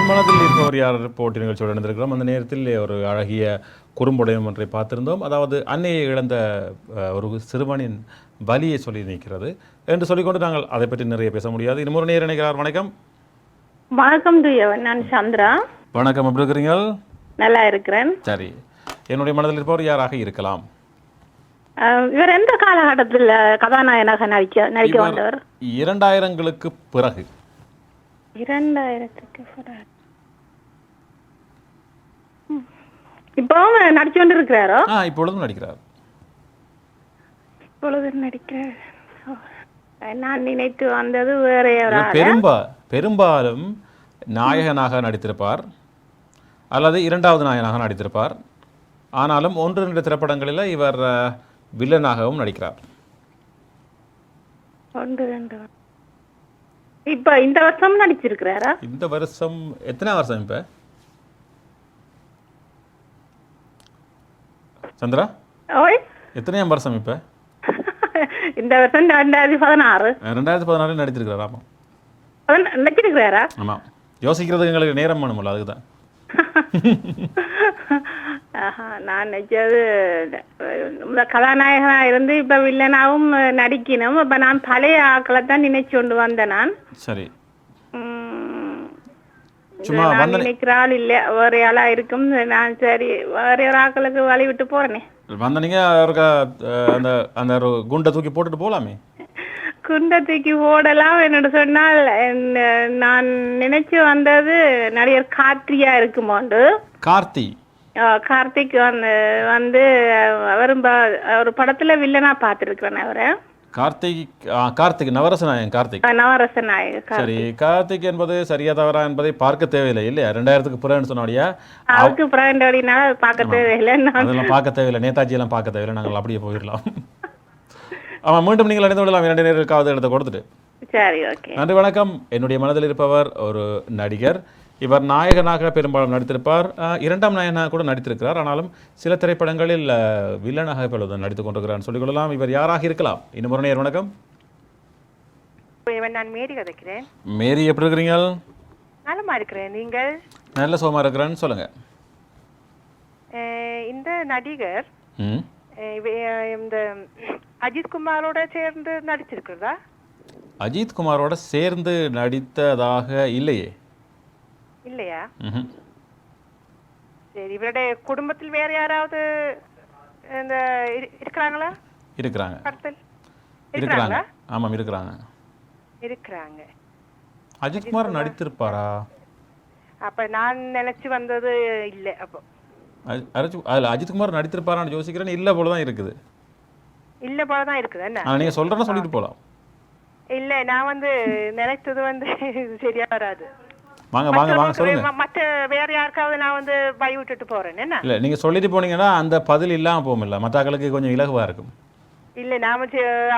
மனதில் இருப்பவர் யார் போட்டி நிகழ்ச்சியோடு இணைந்திருக்கிறோம். அந்த நேரத்தில் ஒரு அழகிய குறும்புடையம் ஒன்றை பார்த்திருந்தோம். அதாவது அன்னையை இழந்த ஒரு சிறுவனின் வலியை சொல்லி நிற்கிறது என்று சொல்லிக்கொண்டு நாங்கள் அதை பற்றி நிறைய பேச முடியாது. இன்னொரு நேரம் நினைக்கிறார். வணக்கம். வணக்கம் துயவன், நான் சந்திரா. வணக்கம், எப்படி இருக்கிறீங்க? நல்லா இருக்கிறேன். சரி, என்னுடைய மனதில் இருப்பவர் யாராக இருக்கலாம்? இவர் எந்த காலகட்டத்தில் கதாநாயகனாக நடிக்க இவர் வந்தவர்? 2000களுக்கு பிறகு. 2000க்கு பிறகு. இப்பவும் நடிச்சு கொண்டு இருக்கிறாரோ? இப்பொழுதும் நடிக்கிறார். இப்பொழுது நடிக்கிறார். நான் நினைத்து வந்தது வேற பெரும்பாலும் நாயகனாக நடித்திருப்பார் அல்லது இரண்டாவது நாயகனாக நடித்திருப்பார். ஆனாலும் 1-2 திரைப்படங்களில் இவர் வில்லனாகவும் நடிக்கிறார். 1-2. இப்ப இந்த வருஷம் நடிச்சிருக்கிறாரா? இந்த வருஷம் எத்தனை வருஷம் இப்ப சந்திரா? ஓய், எத்தனையாம் வருஷம் இப்ப? இந்த வருஷம் 2016. 2016 நடித்திருக்கிறார். ஆமாம், நடிச்சிருக்கிறாரா? ஆமாம். யோசிக்கிறதுக்கு எங்களுக்கு நேரம் வேணுமில்ல, அதுக்குதான். நான் நினைச்சது கதாநாயகனா இருந்து இப்ப வில்லனாவும் நடிக்கணும். இப்ப நான் பழைய ஆக்களை தான் நினைச்சு கொண்டு வந்தேன். நான் சரி, சும்மா நினைக்கிறாள் இல்ல வேற ஆளா இருக்கும். நான் சரி வேற ஒரு ஆக்களுக்கு வழி விட்டு போறேனே. வந்த நீங்க அவருக்கு அந்த அந்த குண்டை தூக்கி போட்டுட்டு போலாமே. குண்டை தூக்கி போடலாம் என்னோட சொன்னால் நான் நினைச்சு வந்தது நடிகர் கார்த்தியா இருக்குமோண்டு. கார்த்திக் வந்து அவரும் ஒரு படத்துல வில்லனா பாத்துருக்கிறேன் அவரை. கார்த்திக் நவரசநாயகன். சரி, கார்த்திக் என்பது சரியா தவறா என்பதை பார்க்க தேவையில்லை இல்லையா? 2000க்கு பிறகு சொன்னோடியா அவருக்கு பிறகு பார்க்க தேவையில்லை. அதெல்லாம் பார்க்க தேவையில்லை, நேதாஜி எல்லாம் பார்க்க தேவையில்லை, நாங்கள் அப்படியே போயிடலாம். ஆமாம், மீண்டும் நீங்கள் அடைந்து விடலாம் 2 நேர்களுக்காவது இடத்தை கொடுத்துட்டு. சரி, ஓகே. நன்றி, வணக்கம். என்னுடைய மனதில் இருப்பவர் ஒரு நடிகர். இவர் நாயகனாக பெரும்பாலும் நடித்திருப்பார், 2ஆம் நாயகனாக கூட நடித்திருக்கிறார். ஆனாலும் சில திரைப்படங்களில் வில்லனாக இப்பொழுது நடித்துக் கொண்டிருக்கிறார் சொல்லிக்கொள்ளலாம். இவர் யாராக இருக்கலாம்? இன்னும் ஒரு நேர் வணக்கம். நான் மேரி கதைக்கிறேன். மேரி, எப்படி இருக்கிறீங்க? நலமா இருக்கிறேன், நீங்கள்? நல்ல சுகமா இருக்கிறேன்னு சொல்லுங்க. இந்த நடிகர் இந்த அஜித் குமாரோட சேர்ந்து நடிச்சிருக்கிறதா? அஜித் குமாரோட சேர்ந்து நடித்ததாக இல்லையே. இல்லையா? சரி, இவருடைய குடும்பத்தில் வேற யாராவது இந்த இருக்கிறாங்களா? இருக்கிறாங்க. இருக்கிறாங்க. ஆமாம், இருக்கிறாங்க. அஜித் குமார் நடித்திருப்பாரா? அப்ப நான் நினைச்சு வந்தது இல்ல. அப்போ அஜித் குமார் நடித்திருப்பாரான்னு யோசிக்கிறேன். இல்ல போலதான் இருக்குது. இல்ல போலதான் இருக்குது. என்ன நீங்க சொல்றேன்னு சொல்லிட்டு போலாம். இல்ல, நான் வந்து நினைச்சது வந்து சரியா வராது. வாங்க சொல்லுங்க. மற்ற வேற யாருக்காவது நான் வந்து பை விட்டுட்டு போறேன். என்ன இல்ல, நீங்க சொல்லிட்டு போனீங்கன்னா அந்த பதில் இல்லாம போகும்ல, மற்றவங்களுக்கு கொஞ்சம் இலகுவா இருக்கும். இல்ல,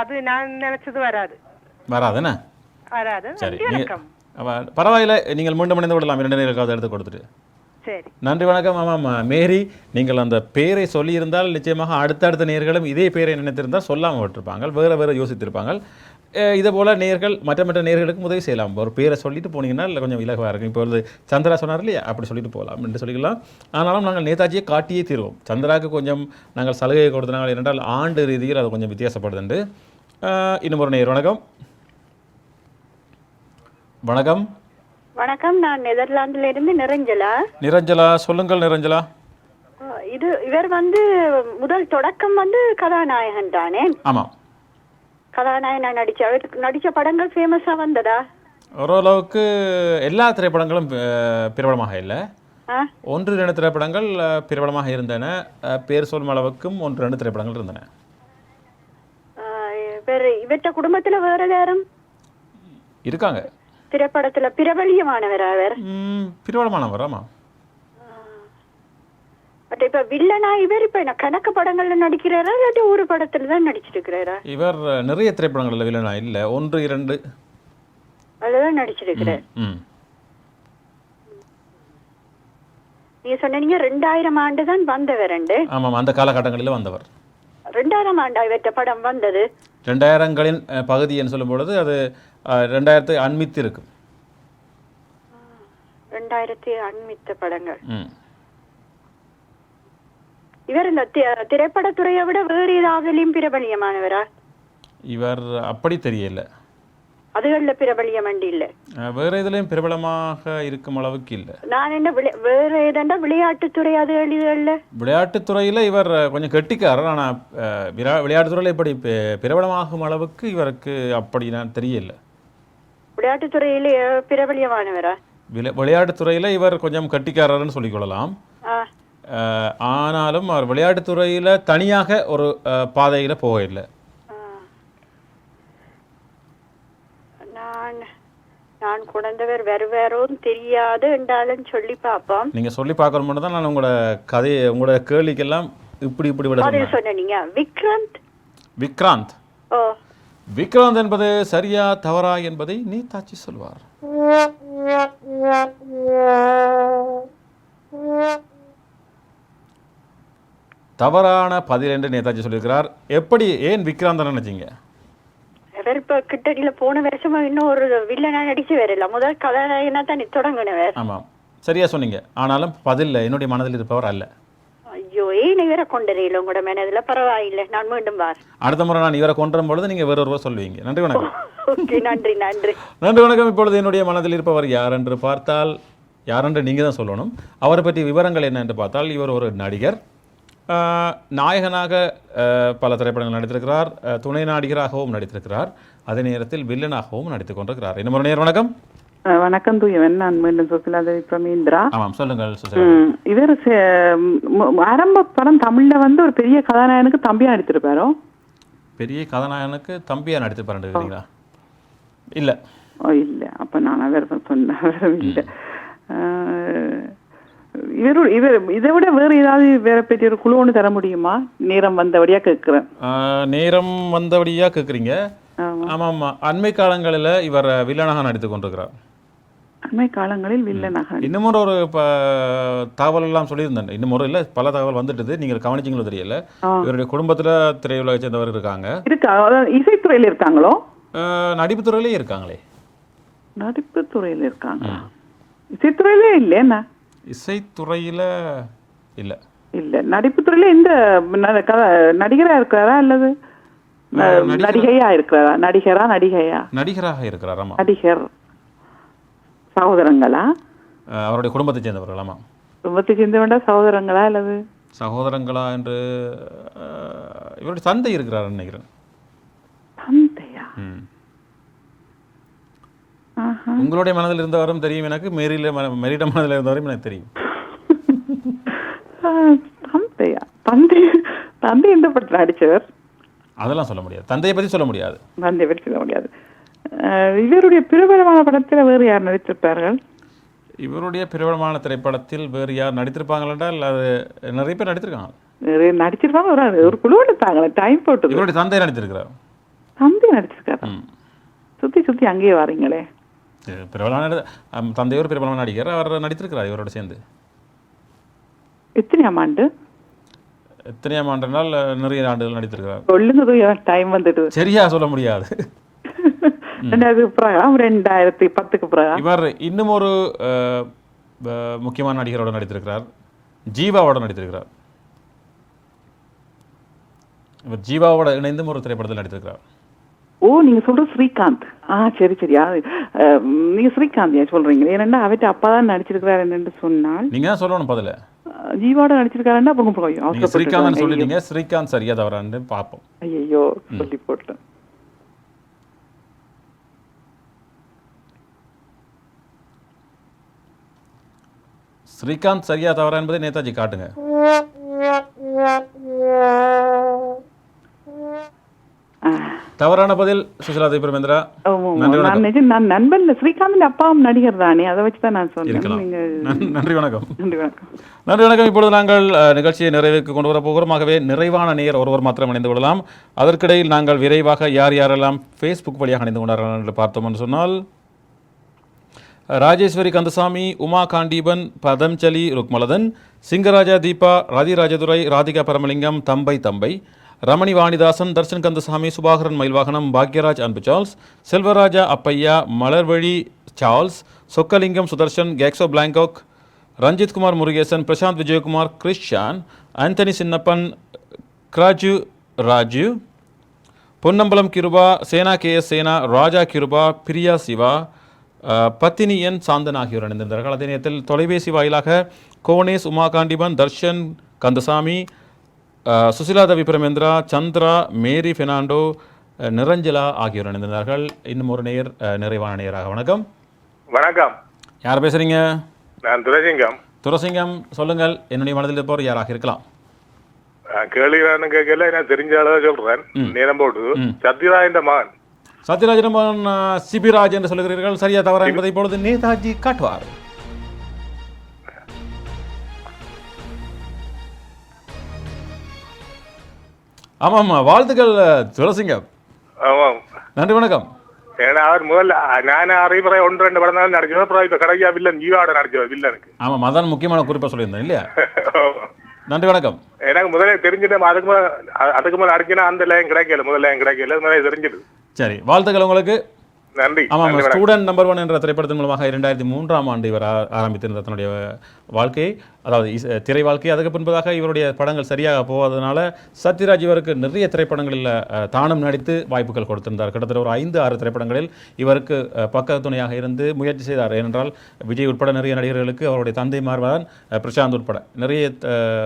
அது நான் நினைச்சது வராது. வராதுண்ணா? வராது. சரி, பரவாயில்ல, நீங்கள் மீண்டும் இணைந்து விடலாம் 2 நேர்களுக்காவது எடுத்து கொடுத்துட்டு. சரி, நன்றி, வணக்கம். ஆமாம் மேரி, நீங்கள் அந்த பேரை சொல்லியிருந்தால் நிச்சயமாக அடுத்தடுத்த நேர்களும் இதே பேரை நினைத்திருந்தால் சொல்லாமல் விட்டுருப்பாங்க, வேறு யோசித்திருப்பாங்க. இதே போல் நேர்கள் மற்ற நேர்களுக்கும் உதவி செய்யலாம். ஒரு பேரை சொல்லிட்டு போனீங்கன்னா இல்லை கொஞ்சம் இலகுவாக இருக்கும். இப்போ ஒரு சந்திரா சொன்னார் இல்லையா, அப்படி சொல்லிட்டு போகலாம் என்று சொல்லிக்கலாம். ஆனாலும் நாங்கள் நேதாஜியை காட்டியே தீர்வோம். சந்திராவுக்கு கொஞ்சம் நாங்கள் சலுகை கொடுத்தனாங்க, ஏனென்றால் ஆண்டு ரீதியில் அது கொஞ்சம் வித்தியாசப்படுதுண்டு. இன்னும் ஒரு நேர் வணக்கம். வணக்கம். வணக்கம், நான் நெதர்லாந்துல இருந்து நிரஞ்சலா. சொல்லுங்கள் நிரஞ்சலா. இவர் வந்து முதல் தொடக்கம் வந்து கதாநாயகன் தானே? ஆமாம், கதாநாயகனா நடிச்ச படங்கள் ஃபேமஸா வந்ததா? ஓரளவுக்கு எல்லா திரைப்படங்களும் பிரபலமாக இல்லை. 1-2 திரைப்படங்கள் பிரபலமாக இருந்தன. பேர் சொல்லும் அளவுக்கும் 1-2 திரைப்படங்கள் இருந்தன. இவற்ற குடும்பத்துல வேற யாரும் இருக்காங்க திரைப்படத்துல? பிரபலியமானவர் அவர்? பிரபலமானவர். ஆமா. இப்ப வில்லனா இவர் இப்ப கணக்கு படங்கள்ல நடிக்கிறாரா இல்லாட்டி ஒரு படத்துல தான் நடிச்சிருக்கிறாரா? இவர் நிறைய திரைப்படங்கள்ல வில்லனா இல்ல, 1-2 அதுதான் நடிச்சிருக்கிறார். நீங்க சொன்னீங்க 2000 ஆண்டு தான் வந்தவர். ஆமாம், அந்த காலகட்டங்களில் வந்தவர். 2000 ஆண்டா இவற்ற படம் வந்தது? 2000களின் பகுதி என்று சொல்லும் பொழுது அது 2000 அண்மித்து இருக்கும். 2000 அண்மித்த படங்கள். இவர் இந்த திரைப்படத்துறையை விட வேறு ஏதாவதுலயும் பிரபலியமானவரா? இவர் அப்படி தெரியல. அதுகள்ல பிரபலியம் வண்டி இல்ல. வேற இதுலயும் பிரபலமாக இருக்கும் அளவுக்கு இல்ல. நான் என்ன வேற ஏதாண்டா விளையாட்டுத்துறை அதுகள் இதுகள்ல? விளையாட்டுத்துறையில இவர் கொஞ்சம் கெட்டிக்காரர். ஆனா விளையாட்டுத்துறையில இப்படி பிரபலமாகும் அளவுக்கு இவருக்கு அப்படி நான் தெரியல. விளையாட்டுத்துறையில பிரபலியமானவரா? விளையாட்டுத்துறையில இவர் கொஞ்சம் கெட்டிக்காரர்னு சொல்லிக் கொள்ளலாம். ஆனாலும் அவர் விளையாட்டுத்துறையில தனியாக ஒரு பாதையில போக இல்லை. நான் குழந்தைவர் வேறுவேறும் தெரியாது என்றாலும் சொல்லி பார்ப்போம். நீங்க சொல்லி பார்க்கணும் தான் நான் உங்களோட கதையை உங்களோட கேள்விக்கெல்லாம் இப்படி விட சொன்னீங்க. விக்ராந்த். விக்ராந்த். ஓ, விக்ராந்த் என்பது சரியா தவறா என்பதை நேதாஜி சொல்வார். தவறான பதில் என்று நேதாஜி சொல்லியிருக்கிறார். எப்படி ஏன் விக்ராந்த் நினைச்சீங்க? இப்ப கிட்டடியில போன வருஷமா இன்னும் ஒரு வில்லனா நடிச்சு வரல. முதல் கதாநாயகனா தான் தொடங்கினவர். ஆமாம், சரியா சொன்னீங்க. ஆனாலும் பதில் என்னுடைய மனதில் இருப்பவர் அல்ல. ஐயோ, ஏன் இவரை கொண்டறியல உங்களோட மனதுல? பரவாயில்லை, நான் மீண்டும் பார். அடுத்த முறை நான் இவரை கொண்டுரும் பொழுது நீங்க வேறொருவர் சொல்லுவீங்க. நன்றி வணக்கம். ஓகே, நன்றி நன்றி நன்றி வணக்கம். இப்பொழுது என்னுடைய மனதில் இருப்பவர் யார் என்று பார்த்தால், யார் என்று நீங்க தான் சொல்லணும். அவரை பற்றி விவரங்கள் என்ன என்று பார்த்தால், இவர் ஒரு நடிகர். நாயகனாக பல திரைப்படங்கள் நடித்திருக்கிறார். துணை நடிகராகவும் நடித்திருக்கிறார். அதே நேரத்தில் வில்லனாகவும் நடித்துக் கொண்டிருக்கிறார். இன்னும் ஒரு நேர் வணக்கம். வணக்கம் தூயவன், நான் மீண்டும் சுசிலாதேவி பிரமேந்திரா. ஆமாம், சொல்லுங்கள். இவர் ஆரம்ப படம் தமிழ்ல ஒரு பெரிய கதாநாயகனுக்கு தம்பியா நடித்திருப்பாரோ? பெரிய கதாநாயகனுக்கு தம்பியா நடித்திருப்பாருங்களா? இல்ல இல்ல, அப்ப நான் அவர் சொன்னேன் இல்ல. இதை விட வேற ஏதாவது வேற பெரிய ஒரு குழு ஒன்று தர முடியுமா? நேரம் வந்தபடியா கேட்கிறேன். நேரம் வந்தபடியா கேட்குறீங்க? ஆமாம், அண்மை காலங்களில் இவர் வில்லனாக நடித்துக் கொண்டிருக்கிறார். அண்மை காலங்களில் வில்லனாக. இன்னும் ஒரு தகவல் எல்லாம் சொல்லியிருந்தேன். இன்னும் ஒரு இல்லை, பல தகவல் வந்துட்டு நீங்கள் கவனிச்சிங்களோ தெரியல. இவருடைய குடும்பத்தில் திரையுலகை சேர்ந்தவர் இருக்காங்க. இசைத்துறையில இருக்காங்களோ? நடிப்பு துறையிலே இருக்காங்களே. நடிப்பு துறையில இருக்காங்க, இசைத்துறையிலே இல்லை. என்ன இசைத்துறையில இல்ல இல்ல, நடிப்பு துறையில இந்த நடிகரா இருக்கிறாரா அல்லது நடிகையா இருக்கிறாரா? நடிகராக இருக்கிறார். ஆமா, நடிகர். சகோதரங்களா? அவருடைய குடும்பத்தை சேர்ந்தவர்கள். ஆமா, குடும்பத்தை சேர்ந்தவண்டா சகோதரங்களா அல்லது சகோதரங்களா என்று இவருடைய தந்தை இருக்கிறார் நினைக்கிறேன். தந்தையா? உங்களுடைய மனதில் இருந்தவரும் தெரியும் எனக்கு, மெரிட மனதில் இருந்தவரும் எனக்கு தெரியும். தந்தையா? தந்தை எந்த படத்தில் நடிச்சவர்? அதெல்லாம் சொல்ல முடியாது. தந்தையை பற்றி சொல்ல முடியாது. தந்தையை பற்றி சொல்ல முடியாது. இவருடைய பிரபலமான படத்தில் வேறு யார் நடித்திருப்பார்கள்? இவருடைய பிரபலமான திரைப்படத்தில் வேறு யார் நடித்திருப்பாங்க என்றால் அது நிறைய பேர் நடித்திருக்காங்க. நடிச்சிருப்பாங்க, ஒரு குழு எடுத்தாங்களே, டைம் போட்டு. இவருடைய தந்தை நடித்திருக்கிறார். தந்தை நடிச்சிருக்காரு. சுத்தி அங்கேயே வாரீங்களே. பிரபலமான தந்தையோர் பிரபலமான நடிகர், அவர் நடித்திருக்கிறார் இவரோட சேர்ந்து. எத்தனையாம் ஆண்டு? எத்தனையாம் ஆண்டுனால் நிறைய ஆண்டுகள் நடித்திருக்கிறார். சொல்லுங்க, டைம் வந்துட்டு சரியா சொல்ல முடியாது. 2010க்கு பிறகு. இவர் இன்னும் ஒரு முக்கியமான நடிகரோட நடித்திருக்கிறார். ஜீவாவோட நடித்திருக்கிறார். இவர் ஜீவாவோட இணைந்தும் ஒரு திரைப்படத்தில் நடித்திருக்கிறார். ஓ, நீங்க சொல்ற ஸ்ரீகாந்த். சரி சரியா, நீங்க ஸ்ரீகாந்த் சொல்றீங்க. ஏன்னா அவர்கிட்ட அப்பா தான் நடிச்சிருக்கிறாரு என்று சொன்னால் நீங்க தான் சொல்லணும் பதில. ஜீவாவோட நடிச்சிருக்காருன்னா அப்புறம் ஸ்ரீகாந்த் சொல்லிட்டீங்க. ஸ்ரீகாந்த் சரியா தவறான்னு பார்ப்போம். ஐயோ, சொல்லி போட்டேன். ஸ்ரீகாந்த் சரியா தவறா என்பதை நேதாஜி காட்டுங்க. தவறான பதில் சுசிலாதேவி பிரமேந்திரா. நான் நண்பன் ஸ்ரீகாந்த் அப்பாவும் நடிகர் தானே, அதை வச்சுதான் நான் சொன்னேன். நன்றி வணக்கம். நன்றி வணக்கம். நன்றி வணக்கம். இப்பொழுது நாங்கள் நிகழ்ச்சியை நிறைவேற்கு கொண்டு வர போகிறோம். ஆகவே நிறைவான நேர் ஒருவர் மாத்திரம் இணைந்து கொள்ளலாம். அதற்கிடையில் நாங்கள் விரைவாக யார் யாரெல்லாம் ஃபேஸ்புக் வழியாக இணைந்து கொண்டார்கள் என்று பார்த்தோம் என்று சொன்னால், ராஜேஸ்வரி கந்தசாமி, உமா காண்டீபன், பதஞ்சலி ருக்மலதன், சிங்கராஜா தீபா, ராதிராஜதுரை, ராதிகா பரமலிங்கம், தம்பை, ரமணி வாணிதாசன், தர்ஷன் கந்தசாமி, சுபாகரன் மயில்வாகனம், பாக்யராஜ் அன்பு சார்ல்ஸ், செல்வராஜா அப்பையா, மலர்வழி சார்ல்ஸ், சொக்கலிங்கம் சுதர்ஷன், கேக்ஸோ பிளாங்கோக், ரஞ்சித் குமார் முருகேசன், பிரசாந்த் விஜயகுமார், கிறிஸ்டான், ஆந்தனி சின்னப்பன், கிராஜு ராஜு, பொன்னம்பலம் கிருபா, சேனா KS சேனா, ராஜா கிருபா, பிரியா சிவா, பத்தினி என் சாந்தன் ஆகியோர் இணைந்திருந்தார்கள். அதே நேரத்தில் தொலைபேசி வாயிலாக கோனேஸ் உமாகாண்டிபன், தர்ஷன் கந்தசாமி, சுசிலா தவி பிரமேந்திரா, சந்திரா, மேரி பெர்னாண்டோ, நிரஞ்சலா ஆகியோர் இணைந்திருந்தார்கள். இன்னும் ஒரு நேயர் நிறைவான நேயராக. வணக்கம். வணக்கம். யார் பேசுறீங்க? நான் துரைசிங்கம். துரைசிங்கம், சொல்லுங்கள். என்னுடைய மனதில் இருப்பவர் யாராக இருக்கலாம்? கேளுகிறான்னு கேட்கல, நான் தெரிஞ்ச அளவு சொல்றேன். நேரம் போட்டு சத்யராஜன் மகன். சத்யராஜன் மகன் சிபிராஜ் என்று சொல்லுகிறீர்கள். சரியா தவறா என்பதை இப்பொழுது நேதாஜி காட்டுவார். ஆமாம், வாழ்த்துக்கள் துரைசிங்கம். ஆமாம், நன்றி, வணக்கம். ஏன்னா அவர் முதல்ல நான் அறிவுரை 1-2 படம் தான் நடிச்சது. அப்புறம் இப்ப கடைசியா வில்லன் ஜீவாட நடிச்சது வில்லனுக்கு. ஆமாம், அதான் முக்கியமான குறிப்பா சொல்லியிருந்தேன் இல்லையா? நன்றி, வணக்கம். எனக்கு முதல்ல தெரிஞ்சுட்டு அதுக்கு மேல அடிச்சுனா அந்த லைன் கிடைக்கல, முதல் லைன் கிடைக்கல, முதல்ல தெரிஞ்சிடு. சரி, வாழ்த்துக்கள் உங்களுக்கு. நன்றி. ஆமாம், ஸ்டூடெண்ட் நம்பர் 1 என்ற திரைப்படத்தின் மூலமாக 2003ஆம் ஆண்டு இவர் ஆரம்பித்திருந்த தன்னுடைய வாழ்க்கையை, அதாவது திரை வாழ்க்கை. அதுக்கு பின்பதாக இவருடைய படங்கள் சரியாக போவதனால சத்யராஜ் இவருக்கு நிறைய திரைப்படங்களில் தானும் நடித்து வாய்ப்புகள் கொடுத்திருந்தார். கிட்டத்தட்ட ஒரு 5-6 திரைப்படங்களில் இவருக்கு பக்க துணையாக இருந்து முயற்சி செய்தார். ஏனென்றால் விஜய் உட்பட நிறைய நடிகர்களுக்கு அவருடைய தந்தைமார்தான் பிரசாந்த் உட்பட நிறைய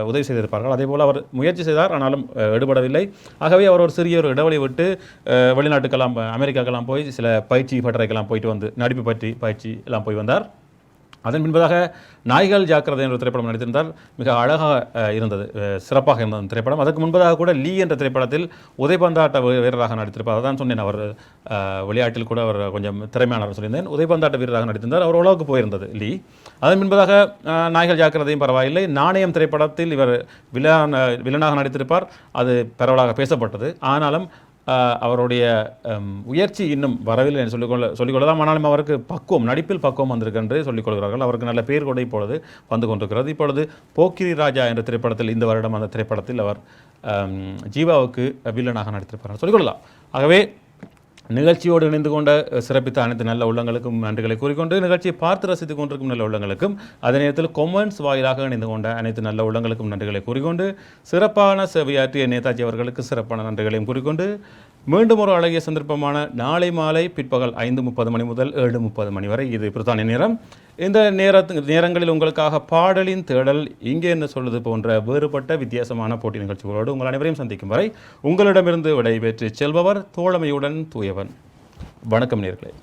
உதவி செய்திருப்பார்கள். அதே போல் அவர் முயற்சி செய்தார், ஆனாலும் எடுபடவில்லை. ஆகவே அவர் ஒரு சிறிய ஒரு இடைவெளி விட்டு வெளிநாட்டுக்கெல்லாம், அமெரிக்காக்கெல்லாம் போய் சில பயிற்சி பட்டறைக்கெல்லாம் போயிட்டு வந்து நடிப்பு பயிற்சி எல்லாம் போய் வந்தார். அதன் பின்பதாக நாய்கள் ஜாக்கிரதை என்ற திரைப்படம் நடித்திருந்தார். மிக அழகாக இருந்தது, சிறப்பாக இருந்த திரைப்படம். அதற்கு முன்பதாக கூட லீ என்ற திரைப்படத்தில் உதைபந்தாட்ட வீரராக நடித்திருப்பார். அதான் சொன்னேன், அவர் விளையாட்டில் கூட அவர் கொஞ்சம் திறமையானவர் சொல்லியிருந்தேன். உதைபந்தாட்ட வீரராக நடித்திருந்தார். அவர் உலகுக்கு போயிருந்தது லீ. அதன் பின்பதாக நாய்கள் ஜாக்கிரதையும் பரவாயில்லை. நாணயம் திரைப்படத்தில் இவர் வில்லனாக நடித்திருப்பார். அது பரவலாக பேசப்பட்டது. ஆனாலும் அவருடைய முயற்சி இன்னும் வரவில்லை என்று சொல்லிக்கொள்ளலாம். ஆனாலும் அவருக்கு நடிப்பில் பக்குவம் வந்திருக்கு என்று சொல்லிக்கொள்கிறார்கள். அவருக்கு நல்ல பேர் கூட இப்பொழுது வந்து கொண்டிருக்கிறது. இப்பொழுது போக்கிரி ராஜா என்ற திரைப்படத்தில், இந்த வருடம் அந்த திரைப்படத்தில் அவர் ஜீவாவுக்கு வில்லனாக நடித்திருப்பார் சொல்லிக்கொள்ளலாம். ஆகவே நிகழ்ச்சியோடு இணைந்து கொண்ட சிறப்பித்த அனைத்து நல்ல உள்ளங்களுக்கும் நன்றிகளை கூறிக்கொண்டு, நிகழ்ச்சியை பார்த்து ரசித்துக் கொண்டிருக்கும் நல்ல உள்ளங்களுக்கும், அதே நேரத்தில் கொமெண்ட்ஸ் வாயிலாக இணைந்து கொண்ட அனைத்து நல்ல உள்ளங்களுக்கும் நன்றிகளை கூறிக்கொண்டு, சிறப்பான சேவையாற்றிய நேதாஜி அவர்களுக்கு சிறப்பான நன்றிகளையும் கூறிக்கொண்டு, மீண்டும் ஒரு அழகிய சந்தர்ப்பமான நாளை மாலை பிற்பகல் 5:30 மணி முதல் 7:30 மணி வரை, இது பிரித்தானிய நேரம். இந்த நேரங்களில் உங்களுக்காக பாடலின் தேடல், இங்கே என்ன சொல்வது போன்ற வேறுபட்ட வித்தியாசமான போட்டி நிகழ்ச்சிகளோடு உங்கள் அனைவரையும் சந்திக்கும் வரை உங்களிடமிருந்து விடைபெற்று செல்பவர் தோழமையுடன் தூயவன். வணக்கம் நேயர்களே.